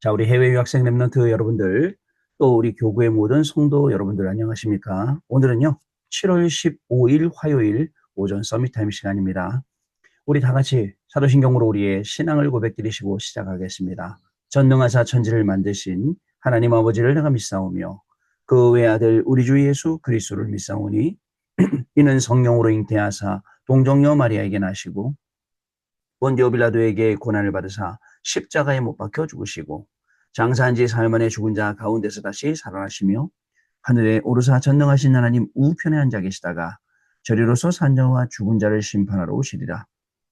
자, 우리 해외 유학생 랩런트 여러분들, 또 우리 교구의 모든 성도 여러분들 안녕하십니까? 오늘은요, 7월 15일 화요일 오전 서밋타임 시간입니다. 우리 다 같이 사도신경으로 우리의 신앙을 고백드리시고 시작하겠습니다. 전능하사 천지를 만드신 하나님 아버지를 내가 믿사오며 그 외아들 우리 주 예수 그리스도를 믿사오니 이는 성령으로 잉태하사 동정녀 마리아에게 나시고 본디오 빌라도에게 고난을 받으사 십자가에 못 박혀 죽으시고 장사한 지 사흘 만에 죽은 자 가운데서 다시 살아나시며 하늘에 오르사 전능하신 하나님 우편에 앉아 계시다가 저리로서 산자와 죽은 자를 심판하러 오시리라.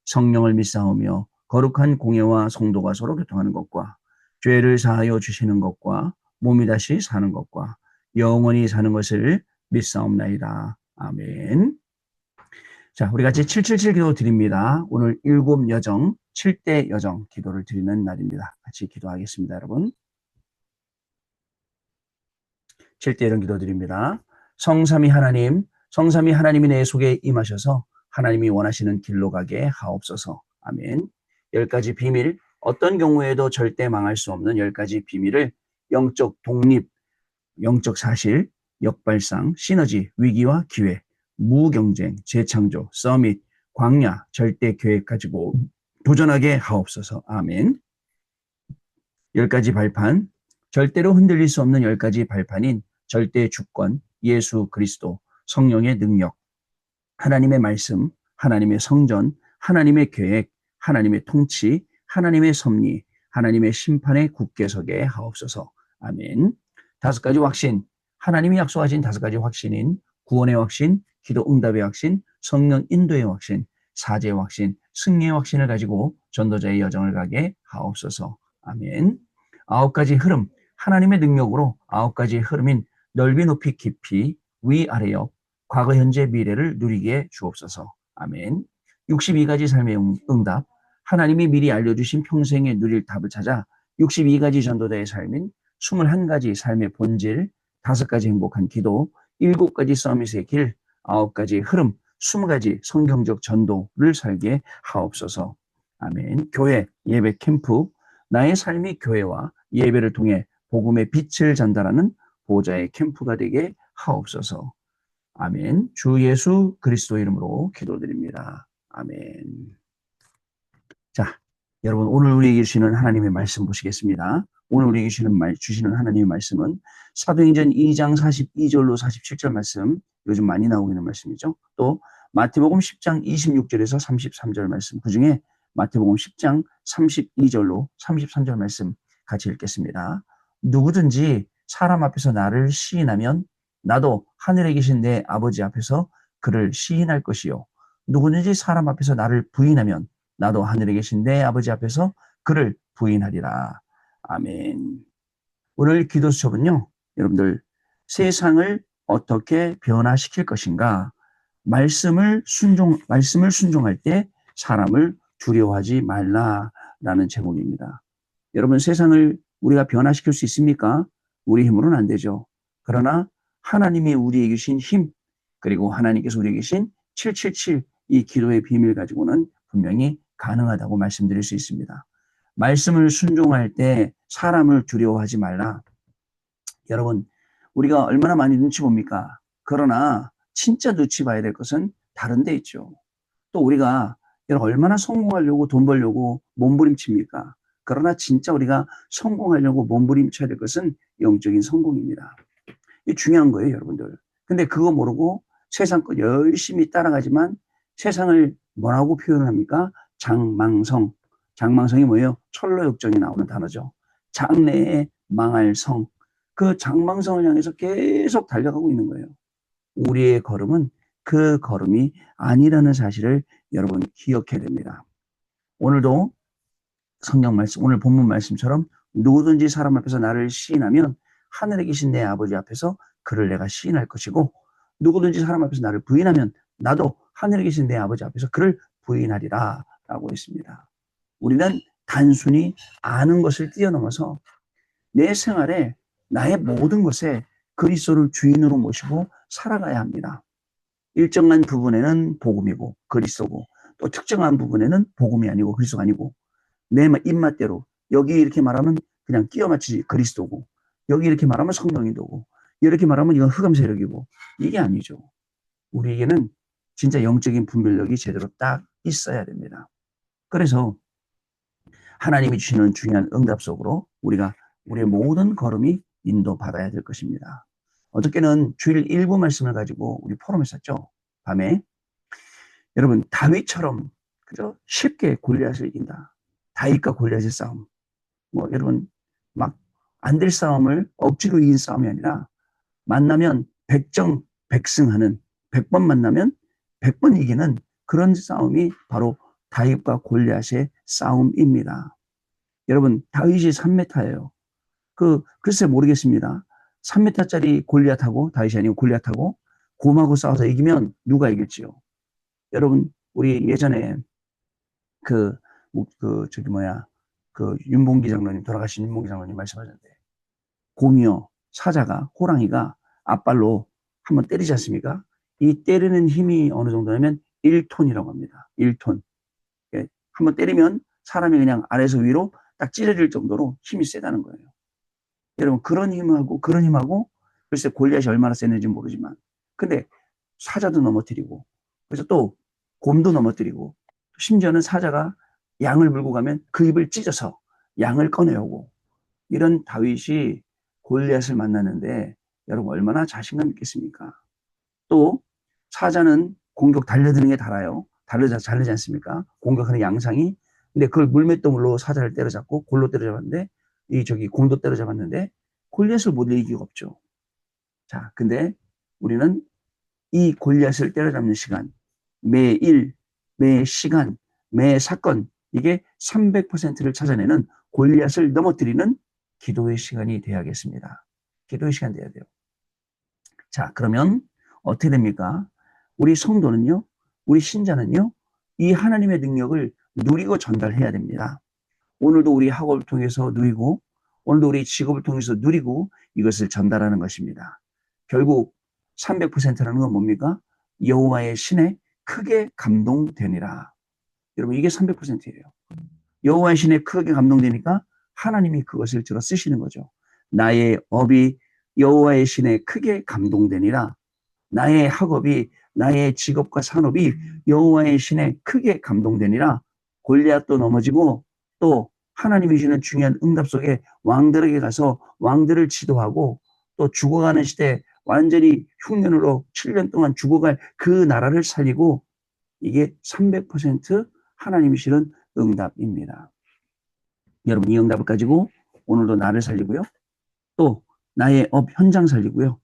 성령을 믿사오며 거룩한 공예와 성도가 서로 교통하는 것과 죄를 사하여 주시는 것과 몸이 다시 사는 것과 영원히 사는 것을 믿사옵나이다. 아멘. 자, 우리 같이 777 기도 드립니다. 오늘 7여정, 7대 여정 기도를 드리는 날입니다. 같이 기도하겠습니다, 여러분. 7대 여정 기도 드립니다. 성삼위 하나님이 내 속에 임하셔서 하나님이 원하시는 길로 가게 하옵소서. 아멘. 10가지 비밀, 어떤 경우에도 절대 망할 수 없는 10가지 비밀을 영적 독립, 영적 사실, 역발상, 시너지, 위기와 기회, 무경쟁, 재창조, 서밋, 광야, 절대 계획 가지고 도전하게 하옵소서. 아멘. 10가지 발판, 절대로 흔들릴 수 없는 10가지 발판인 절대 주권, 예수 그리스도, 성령의 능력, 하나님의 말씀, 하나님의 성전, 하나님의 계획, 하나님의 통치, 하나님의 섭리, 하나님의 심판에 굳게 서게 하옵소서. 아멘. 5가지 확신, 하나님이 약속하신 5가지 확신인 구원의 확신, 기도 응답의 확신, 성령 인도의 확신, 사제의 확신, 승리의 확신을 가지고 전도자의 여정을 가게 하옵소서. 아멘. 9가지 흐름, 하나님의 능력으로 9가지 흐름인 넓이 높이 깊이 위아래 옆 과거 현재 미래를 누리게 주옵소서. 아멘. 62가지 삶의 응답, 하나님이 미리 알려주신 평생에 누릴 답을 찾아 62가지 전도자의 삶인 21가지 삶의 본질, 5가지 행복한 기도, 7가지 서밋의 길, 9가지 흐름, 20가지 성경적 전도를 살게 하옵소서. 아멘. 교회, 예배, 캠프, 나의 삶이 교회와 예배를 통해 복음의 빛을 전달하는 보좌의 캠프가 되게 하옵소서. 아멘. 주 예수 그리스도 이름으로 기도드립니다. 아멘. 자, 여러분 오늘 우리에게 주시는 하나님의 말씀 보시겠습니다. 오늘 우리에게 주시는 하나님의 말씀은 사도행전 2장 42절로 47절 말씀, 요즘 많이 나오고 있는 말씀이죠. 또 마태복음 10장 26절에서 33절 말씀, 그중에 마태복음 10장 32절로 33절 말씀 같이 읽겠습니다. 누구든지 사람 앞에서 나를 시인하면 나도 하늘에 계신 내 아버지 앞에서 그를 시인할 것이요. 누구든지 사람 앞에서 나를 부인하면 나도 하늘에 계신 내 아버지 앞에서 그를 부인하리라. 아멘. 오늘 기도 수첩은요, 여러분들 세상을 어떻게 변화시킬 것인가, 말씀을 순종할 때 사람을 두려워하지 말라라는 제목입니다. 여러분 세상을 우리가 변화시킬 수 있습니까? 우리 힘으로는 안 되죠. 그러나 하나님이 우리에게 주신 힘, 그리고 하나님께서 우리에게 주신 777, 이 기도의 비밀 가지고는 분명히 가능하다고 말씀드릴 수 있습니다. 말씀을 순종할 때 사람을 두려워하지 말라. 여러분, 우리가 얼마나 많이 눈치 봅니까? 그러나 진짜 눈치 봐야 될 것은 다른 데 있죠. 또 우리가 얼마나 성공하려고 돈 벌려고 몸부림칩니까? 그러나 진짜 우리가 성공하려고 몸부림쳐야 될 것은 영적인 성공입니다. 이게 중요한 거예요, 여러분들. 근데 그거 모르고 세상 것 열심히 따라가지만 세상을 뭐라고 표현을 합니까? 장망성. 장망성이 뭐예요? 철로역정에 나오는 단어죠. 장래에 망할 성. 그 장망성을 향해서 계속 달려가고 있는 거예요. 우리의 걸음은 그 걸음이 아니라는 사실을 여러분 기억해야 됩니다. 오늘도 성경 말씀, 오늘 본문 말씀처럼 누구든지 사람 앞에서 나를 시인하면 하늘에 계신 내 아버지 앞에서 그를 내가 시인할 것이고, 누구든지 사람 앞에서 나를 부인하면 나도 하늘에 계신 내 아버지 앞에서 그를 부인하리라 라고 했습니다. 우리는 단순히 아는 것을 뛰어넘어서 내 생활에 나의 모든 것에 그리스도를 주인으로 모시고 살아가야 합니다. 일정한 부분에는 복음이고 그리스도고, 또 특정한 부분에는 복음이 아니고 그리스도가 아니고, 내 입맛대로 여기 이렇게 말하면 그냥 끼워 맞추지 그리스도고, 여기 이렇게 말하면 성령이도고, 이렇게 말하면 이건 흑암 세력이고, 이게 아니죠. 우리에게는 진짜 영적인 분별력이 제대로 딱 있어야 됩니다. 그래서 하나님이 주시는 중요한 응답 속으로 우리가 우리의 모든 걸음이 인도받아야 될 것입니다. 어저께는 주일 일부 말씀을 가지고 우리 포럼했었죠. 밤에. 여러분, 다윗처럼 그죠? 쉽게 골리앗을 이긴다. 다윗과 골리앗의 싸움. 뭐 여러분, 막 안 될 싸움을 억지로 이긴 싸움이 아니라 만나면 백정 백승하는, 100번 만나면 100번 이기는 그런 싸움이 바로 다윗과 골리앗의 싸움입니다. 여러분, 다윗이 3m예요. 글쎄 모르겠습니다. 3m짜리 골리앗하고, 다윗이 아니고 골리앗하고 곰하고 싸워서 이기면 누가 이길지요? 여러분, 우리 예전에 윤봉기 장로님, 돌아가신 윤봉기 장로님 말씀하셨는데, 곰이요, 사자가, 호랑이가 앞발로 한번 때리지 않습니까? 이 때리는 힘이 어느 정도냐면 1톤이라고 합니다. 1톤. 한번 때리면 사람이 그냥 아래에서 위로 딱 찢어질 정도로 힘이 세다는 거예요. 여러분, 그런 힘하고, 글쎄 골리앗이 얼마나 셌는지 모르지만, 근데 사자도 넘어뜨리고, 그래서 또 곰도 넘어뜨리고, 심지어는 사자가 양을 물고 가면 그 입을 찢어서 양을 꺼내오고, 이런 다윗이 골리앗을 만났는데 여러분 얼마나 자신감 있겠습니까? 또 사자는 공격 달려드는 게 달아요. 다르지 않습니까? 공격하는 양상이. 근데 그걸 물맷돌로 사자를 때려잡고 골로 때려잡았는데, 곰도 때려잡았는데 골리앗을 못 이길 수가 없죠. 자, 근데 우리는 이 골리앗을 때려잡는 시간, 매일, 매 시간, 매 사건, 이게 300%를 찾아내는 골리앗을 넘어뜨리는 기도의 시간이 돼야겠습니다. 기도의 시간 돼야 돼요. 자, 그러면 어떻게 됩니까? 우리 성도는요, 우리 신자는요, 이 하나님의 능력을 누리고 전달해야 됩니다. 오늘도 우리 학업을 통해서 누리고, 오늘도 우리 직업을 통해서 누리고 이것을 전달하는 것입니다. 결국 300%라는 건 뭡니까? 여호와의 신에 크게 감동되니라. 여러분, 이게 300%예요. 여호와의 신에 크게 감동되니까 하나님이 그것을 들어 쓰시는 거죠. 나의 업이 여호와의 신에 크게 감동되니라. 나의 학업이, 나의 직업과 산업이 여호와의 신에 크게 감동되니라. 골리앗도 넘어지고, 또 하나님이 주시는 중요한 응답 속에 왕들에게 가서 왕들을 지도하고, 또 죽어가는 시대 완전히 흉년으로 7년 동안 죽어갈 그 나라를 살리고, 이게 300% 하나님이 주시는 응답입니다. 여러분, 이 응답을 가지고 오늘도 나를 살리고요, 또 나의 업 현장 살리고요,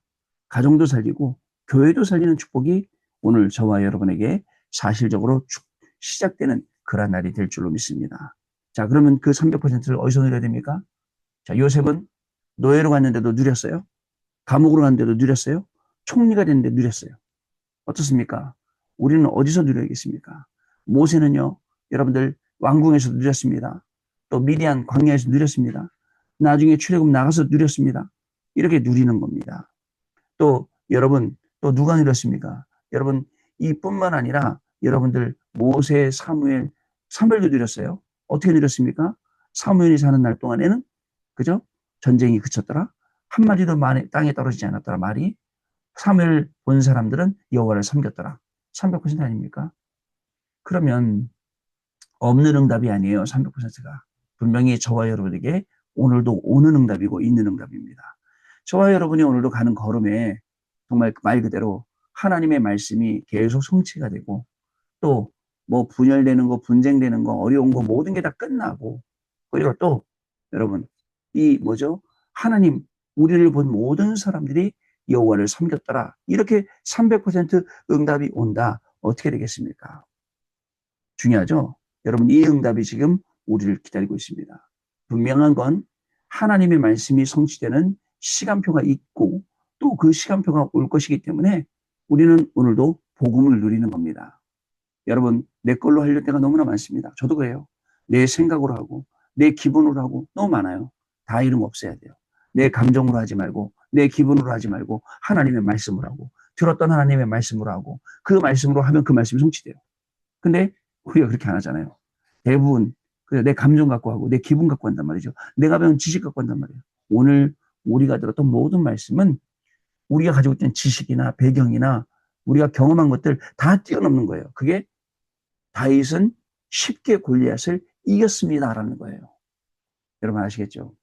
가정도 살리고 교회도 살리는 축복이 오늘 저와 여러분에게 사실적으로 시작되는 그런 날이 될 줄로 믿습니다. 자, 그러면 그 300%를 어디서 누려야 됩니까? 자, 요셉은 노예로 갔는데도 누렸어요. 감옥으로 갔는데도 누렸어요. 총리가 됐는데 누렸어요. 어떻습니까? 우리는 어디서 누려야겠습니까? 모세는요, 여러분들 왕궁에서 누렸습니다. 또 미디안 광야에서 누렸습니다. 나중에 출애굽 나가서 누렸습니다. 이렇게 누리는 겁니다. 또 여러분, 또 누가 누렸습니까? 여러분, 이뿐만 아니라 여러분들 모세, 사무엘도 누렸어요. 어떻게 누렸습니까? 사무엘이 사는 날 동안에는, 그죠? 전쟁이 그쳤더라. 한 마리도 땅에 떨어지지 않았더라, 말이. 사무엘 본 사람들은 여호와를 섬겼더라. 300% 아닙니까? 그러면 없는 응답이 아니에요, 300%가. 분명히 저와 여러분에게 오늘도 오는 응답이고 있는 응답입니다. 저와 여러분이 오늘도 가는 걸음에 정말 말 그대로 하나님의 말씀이 계속 성취가 되고, 또 뭐 분열되는 거, 분쟁되는 거, 어려운 거 모든 게 다 끝나고, 그리고 또 여러분, 하나님, 우리를 본 모든 사람들이 여호와를 섬겼더라. 이렇게 300% 응답이 온다. 어떻게 되겠습니까? 중요하죠? 여러분, 이 응답이 지금 우리를 기다리고 있습니다. 분명한 건 하나님의 말씀이 성취되는 시간표가 있고, 또 그 시간표가 올 것이기 때문에 우리는 오늘도 복음을 누리는 겁니다. 여러분, 내 걸로 하려는 때가 너무나 많습니다. 저도 그래요. 내 생각으로 하고, 내 기분으로 하고 너무 많아요. 다 이름 없애야 돼요. 내 감정으로 하지 말고, 내 기분으로 하지 말고, 하나님의 말씀으로 하고, 들었던 하나님의 말씀으로 하고, 그 말씀으로 하면 그 말씀이 성취돼요. 근데 우리가 그렇게 안 하잖아요. 대부분 그래서 내 감정 갖고 하고 내 기분 갖고 한단 말이죠. 내가 배운 지식 갖고 한단 말이에요. 오늘 우리가 들었던 모든 말씀은 우리가 가지고 있던 지식이나 배경이나 우리가 경험한 것들 다 뛰어넘는 거예요. 그게 다윗은 쉽게 골리앗을 이겼습니다라는 거예요. 여러분 아시겠죠?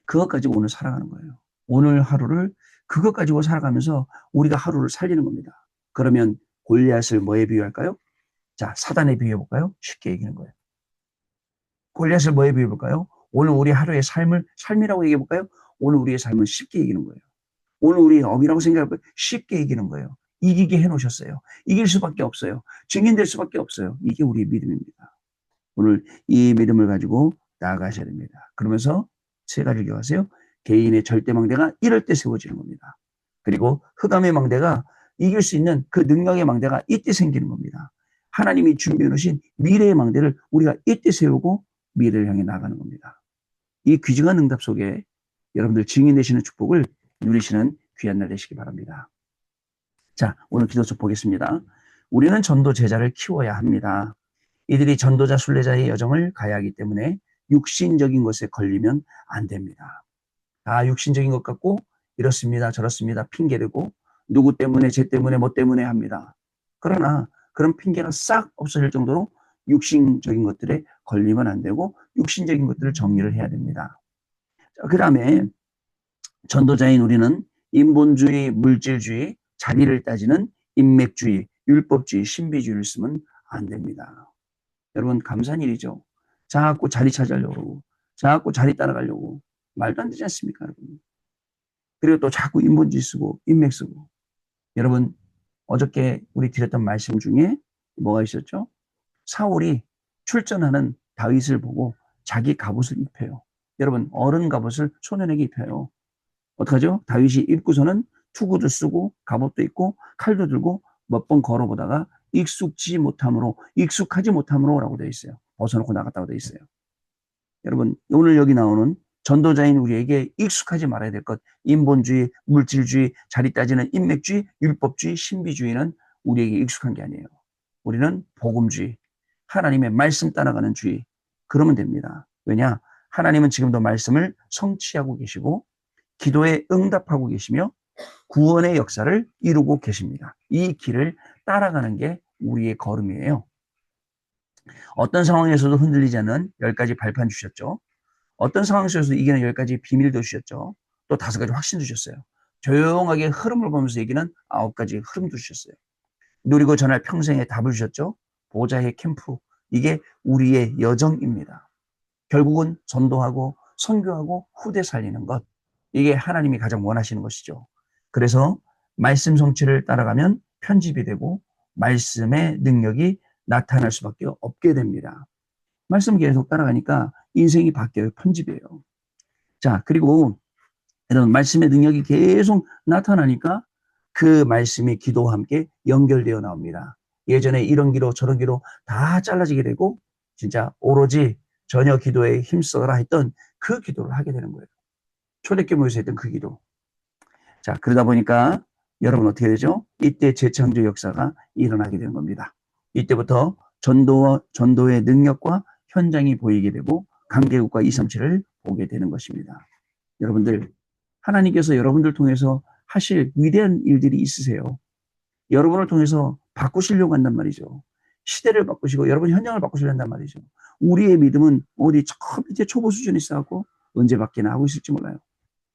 그것 가지고 오늘 살아가는 거예요. 오늘 하루를 그것 가지고 살아가면서 우리가 하루를 살리는 겁니다. 그러면 골리앗을 뭐에 비유할까요? 자, 사단에 비유해 볼까요? 쉽게 얘기하는 거예요. 골리앗을 뭐에 비유해 볼까요? 오늘 우리 하루의 삶이라고 얘기해 볼까요? 오늘 우리의 삶은 쉽게 이기는 거예요. 오늘 우리의 업이라고 생각해 볼까요? 쉽게 이기는 거예요. 이기게 해놓으셨어요. 이길 수밖에 없어요. 증인될 수밖에 없어요. 이게 우리의 믿음입니다. 오늘 이 믿음을 가지고 나아가셔야 됩니다. 그러면서 세 가지를 기억하세요. 개인의 절대 망대가 이럴 때 세워지는 겁니다. 그리고 흑암의 망대가 이길 수 있는 그 능력의 망대가 이때 생기는 겁니다. 하나님이 준비해 놓으신 미래의 망대를 우리가 이때 세우고 미래를 향해 나가는 겁니다. 이 귀중한 응답 속에 여러분들 증인 되시는 축복을 누리시는 귀한 날 되시기 바랍니다. 자, 오늘 기도서 보겠습니다. 우리는 전도 제자를 키워야 합니다. 이들이 전도자 순례자의 여정을 가야 하기 때문에 육신적인 것에 걸리면 안 됩니다. 다 육신적인 것 같고 이렇습니다 저렇습니다 핑계대고 누구 때문에 쟤 때문에 뭐 때문에 합니다. 그러나 그런 핑계가 싹 없어질 정도로 육신적인 것들에 걸리면 안 되고 육신적인 것들을 정리를 해야 됩니다. 그 다음에 전도자인 우리는 인본주의, 물질주의, 자리를 따지는 인맥주의, 율법주의, 신비주의를 쓰면 안 됩니다. 여러분 감사한 일이죠. 자꾸 자리 차지하려고 그러고 자꾸 자리 따라가려고 말도 안 되지 않습니까? 여러분. 그리고 또 자꾸 인본주의 쓰고 인맥 쓰고 여러분 어저께 우리 드렸던 말씀 중에 뭐가 있었죠? 사울이 출전하는 다윗을 보고 자기 갑옷을 입혀요. 여러분 어른 갑옷을 소년에게 입혀요. 어떡하죠? 다윗이 입고서는 투구도 쓰고 갑옷도 입고 칼도 들고 몇 번 걸어보다가 익숙하지 못함으로라고 되어 있어요. 벗어놓고 나갔다고 되어 있어요. 여러분 오늘 여기 나오는 전도자인 우리에게 익숙하지 말아야 될 것, 인본주의, 물질주의, 자리 따지는 인맥주의, 율법주의, 신비주의는 우리에게 익숙한 게 아니에요. 우리는 복음주의, 하나님의 말씀 따라가는 주의, 그러면 됩니다. 왜냐? 하나님은 지금도 말씀을 성취하고 계시고 기도에 응답하고 계시며 구원의 역사를 이루고 계십니다. 이 길을 따라가는 게 우리의 걸음이에요. 어떤 상황에서도 흔들리지 않는 10가지 발판 주셨죠. 어떤 상황 속에서 이기는 10가지 비밀도 주셨죠. 또 5가지 확신도 주셨어요. 조용하게 흐름을 보면서 이기는 9가지 흐름도 주셨어요. 누리고 전할 평생의 답을 주셨죠. 보좌의 캠프. 이게 우리의 여정입니다. 결국은 전도하고 선교하고 후대 살리는 것. 이게 하나님이 가장 원하시는 것이죠. 그래서 말씀 성취를 따라가면 편집이 되고 말씀의 능력이 나타날 수밖에 없게 됩니다. 말씀 계속 따라가니까 인생이 바뀌어요. 편집이에요. 자, 그리고 여러분 말씀의 능력이 계속 나타나니까 그 말씀이 기도와 함께 연결되어 나옵니다. 예전에 이런 기도 저런 기도 다 잘라지게 되고 진짜 오로지 전혀 기도에 힘써라 했던 그 기도를 하게 되는 거예요. 초대교회에서 했던 그 기도. 자, 그러다 보니까 여러분 어떻게 되죠? 이때 재창조 역사가 일어나게 되는 겁니다. 이때부터 전도의 능력과 현장이 보이게 되고 강대국과 237을 보게 되는 것입니다. 여러분들 하나님께서 여러분들 통해서 하실 위대한 일들이 있으세요. 여러분을 통해서 바꾸시려고 한단 말이죠. 시대를 바꾸시고 여러분 현장을 바꾸시려 한단 말이죠. 우리의 믿음은 어디 저 밑에 초보 수준에 있어갖고 언제 바뀌나 하고 있을지 몰라요.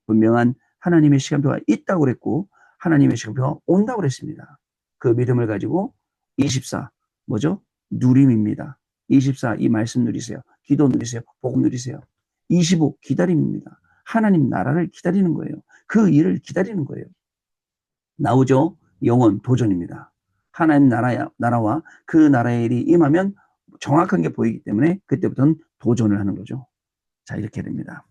분명한 하나님의 시간표가 있다고 그랬고 하나님의 시간표가 온다고 그랬습니다. 그 믿음을 가지고 24 뭐죠? 누림입니다. 24 이 말씀 누리세요. 기도 누리세요. 복음 누리세요. 25 기다림입니다. 하나님 나라를 기다리는 거예요. 그 일을 기다리는 거예요. 나오죠? 영원 도전입니다. 하나님 나라와 그 나라의 일이 임하면 정확한 게 보이기 때문에 그때부터는 도전을 하는 거죠. 자, 이렇게 됩니다.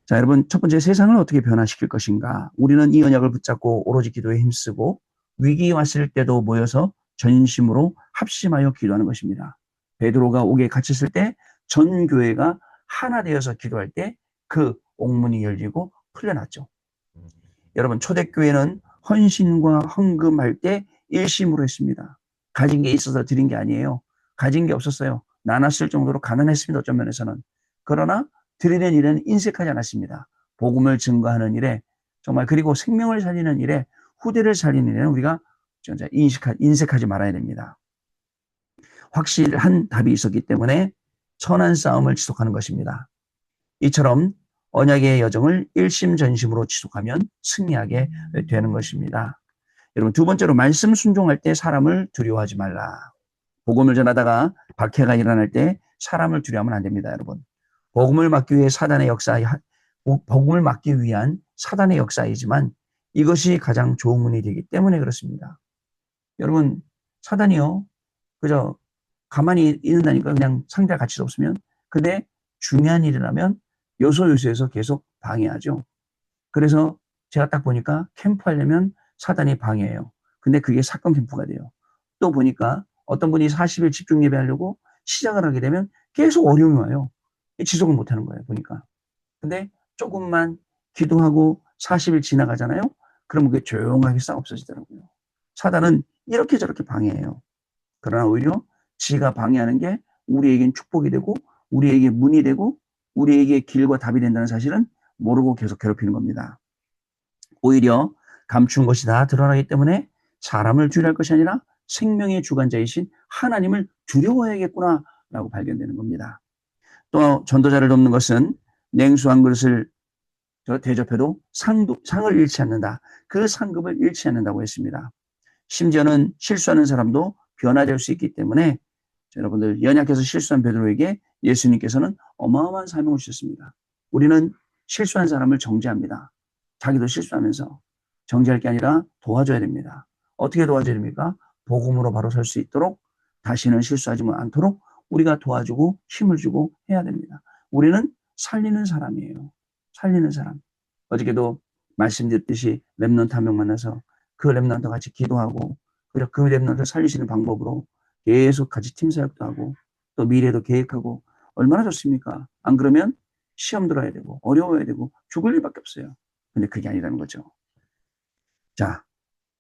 자, 여러분 첫 번째 세상을 어떻게 변화시킬 것인가? 우리는 이 언약을 붙잡고 오로지 기도에 힘쓰고 위기 왔을 때도 모여서 전심으로 합심하여 기도하는 것입니다. 베드로가 옥에 갇혔을 때 전 교회가 하나 되어서 기도할 때 그 옥문이 열리고 풀려났죠. 여러분 초대교회는 헌신과 헌금할 때 일심으로 했습니다. 가진 게 있어서 드린 게 아니에요. 가진 게 없었어요. 나눴을 정도로 가난했습니다. 어떤 면에서는. 그러나 드리는 일에는 인색하지 않았습니다. 복음을 증거하는 일에 정말 그리고 생명을 살리는 일에 후대를 살리는 일에는 우리가 진짜 인색하지 말아야 됩니다. 확실한 답이 있었기 때문에 선한 싸움을 지속하는 것입니다. 이처럼 언약의 여정을 일심전심으로 지속하면 승리하게 되는 것입니다. 여러분, 두 번째로 말씀 순종할 때 사람을 두려워하지 말라. 복음을 전하다가 박해가 일어날 때 사람을 두려워하면 안 됩니다, 여러분. 복음을 막기 위한 사단의 역사이지만 이것이 가장 좋은 문이 되기 때문에 그렇습니다. 여러분, 사단이요, 그저 가만히 있는다니까 그냥 상대할 가치도 없으면. 근데 중요한 일이라면 요소에서 계속 방해하죠. 그래서 제가 딱 보니까 캠프하려면 사단이 방해해요. 근데 그게 사건 캠프가 돼요. 또 보니까 어떤 분이 40일 집중 예배하려고 시작을 하게 되면 계속 어려움이 와요. 지속을 못하는 거예요, 보니까. 근데 조금만 기도하고 40일 지나가잖아요. 그러면 그게 조용하게 싹 없어지더라고요. 사단은 이렇게 저렇게 방해해요. 그러나 오히려 지가 방해하는 게 우리에겐 축복이 되고 우리에게 문이 되고 우리에게 길과 답이 된다는 사실은 모르고 계속 괴롭히는 겁니다. 오히려 감춘 것이 다 드러나기 때문에 사람을 두려워할 것이 아니라 생명의 주관자이신 하나님을 두려워해야겠구나 라고 발견되는 겁니다. 또 전도자를 돕는 것은 냉수 한 그릇을 대접해도 상을 잃지 않는다. 그 상급을 잃지 않는다고 했습니다. 심지어는 실수하는 사람도 변화될 수 있기 때문에 여러분들, 연약해서 실수한 베드로에게 예수님께서는 어마어마한 사명을 주셨습니다. 우리는 실수한 사람을 정죄합니다. 자기도 실수하면서 정죄할 게 아니라 도와줘야 됩니다. 어떻게 도와줘야 됩니까? 복음으로 바로 설 수 있도록, 다시는 실수하지 않도록 우리가 도와주고 힘을 주고 해야 됩니다. 우리는 살리는 사람이에요. 살리는 사람. 어저께도 말씀드렸듯이 렘넌트 한 명 만나서 그 렘넌트 같이 기도하고 그리고 그 렘넌트를 살리시는 방법으로 계속 같이 팀사역도 하고 또 미래도 계획하고 얼마나 좋습니까? 안 그러면 시험 들어야 되고 어려워야 되고 죽을 일밖에 없어요. 근데 그게 아니라는 거죠. 자,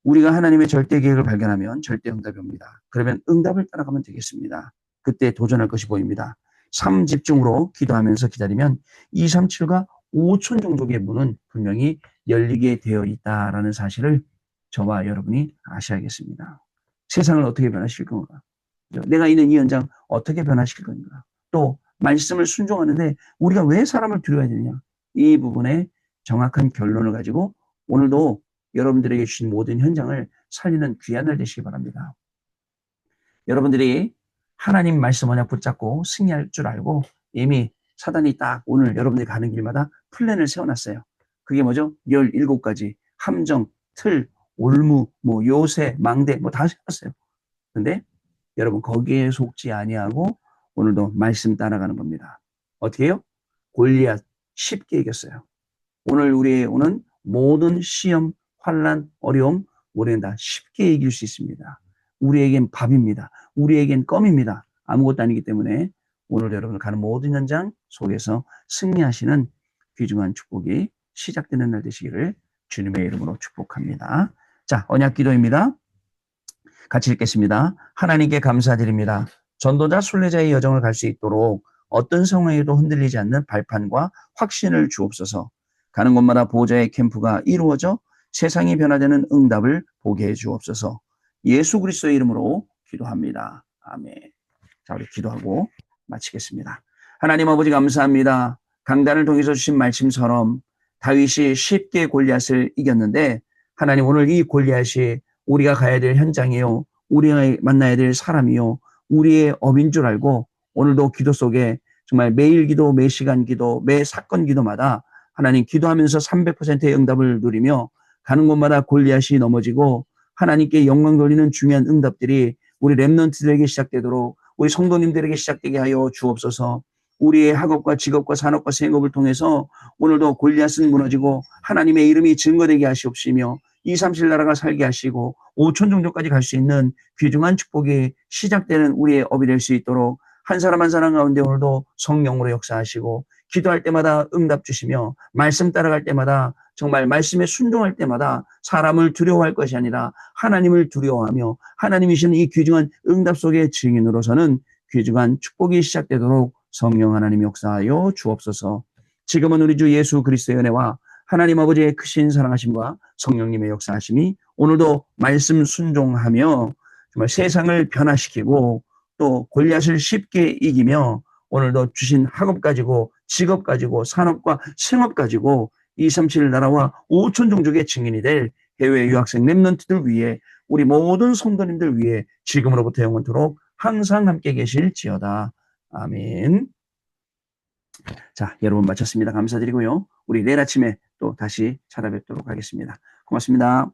우리가 하나님의 절대 계획을 발견하면 절대 응답이 옵니다. 그러면 응답을 따라가면 되겠습니다. 그때 도전할 것이 보입니다. 3집중으로 기도하면서 기다리면 237과 5천 종족의 문은 분명히 열리게 되어 있다라는 사실을 저와 여러분이 아셔야겠습니다. 세상을 어떻게 변화시킬 건가? 내가 있는 이 현장 어떻게 변화시킬 건가? 또 말씀을 순종하는데 우리가 왜 사람을 두려워해야 되느냐? 이 부분에 정확한 결론을 가지고 오늘도 여러분들에게 주신 모든 현장을 살리는 귀한 날 되시기 바랍니다. 여러분들이 하나님 말씀 언약 붙잡고 승리할 줄 알고 이미 사단이 딱 오늘 여러분들이 가는 길마다 플랜을 세워놨어요. 그게 뭐죠? 17가지 함정, 틀, 올무, 요새, 망대 다 세웠어요. 근데 여러분 거기에 속지 아니하고 오늘도 말씀 따라가는 겁니다. 어떻게 해요? 골리앗 쉽게 이겼어요. 오늘 우리의 오는 모든 시험, 환난, 어려움 우리는 다 쉽게 이길 수 있습니다. 우리에겐 밥입니다. 우리에겐 껌입니다. 아무것도 아니기 때문에 오늘 여러분 가는 모든 현장 속에서 승리하시는 귀중한 축복이 시작되는 날 되시기를 주님의 이름으로 축복합니다. 자, 언약 기도입니다. 같이 읽겠습니다. 하나님께 감사드립니다. 전도자 순례자의 여정을 갈 수 있도록 어떤 상황에도 흔들리지 않는 발판과 확신을 주옵소서. 가는 곳마다 보호자의 캠프가 이루어져 세상이 변화되는 응답을 보게 해 주옵소서. 예수 그리스도의 이름으로 기도합니다. 아멘. 자, 우리 기도하고 마치겠습니다. 하나님 아버지 감사합니다. 강단을 통해서 주신 말씀처럼 다윗이 쉽게 골리앗을 이겼는데 하나님 오늘 이 골리앗이 우리가 가야 될 현장이요, 우리가 만나야 될 사람이요, 우리의 업인 줄 알고 오늘도 기도 속에 정말 매일 기도, 매 시간 기도, 매 사건 기도마다 하나님 기도하면서 300%의 응답을 누리며 가는 곳마다 골리앗이 넘어지고 하나님께 영광 돌리는 중요한 응답들이 우리 렘넌트들에게 시작되도록 우리 성도님들에게 시작되게 하여 주옵소서. 우리의 학업과 직업과 산업과 생업을 통해서 오늘도 골리앗은 무너지고 하나님의 이름이 증거되게 하시옵시며 237 나라가 살게 하시고 5천 종족까지 갈 수 있는 귀중한 축복이 시작되는 우리의 업이 될 수 있도록 한 사람 한 사람 가운데 오늘도 성령으로 역사하시고 기도할 때마다 응답 주시며 말씀 따라갈 때마다 정말 말씀에 순종할 때마다 사람을 두려워할 것이 아니라 하나님을 두려워하며 하나님이시는 이 귀중한 응답 속의 증인으로서는 귀중한 축복이 시작되도록 성령 하나님 역사하여 주옵소서. 지금은 우리 주 예수 그리스도의 은혜와 하나님 아버지의 크신 사랑하심과 성령님의 역사하심이 오늘도 말씀 순종하며 정말 세상을 변화시키고 또 골리앗을 쉽게 이기며 오늘도 주신 학업 가지고 직업 가지고 산업과 생업 가지고 237 나라와 5천 종족의 증인이 될 해외 유학생 렘넌트들 위해 우리 모든 성도님들 위해 지금으로부터 영원토록 항상 함께 계실지어다. 아멘. 자, 여러분 마쳤습니다. 감사드리고요. 우리 내일 아침에 또 다시 찾아뵙도록 하겠습니다. 고맙습니다.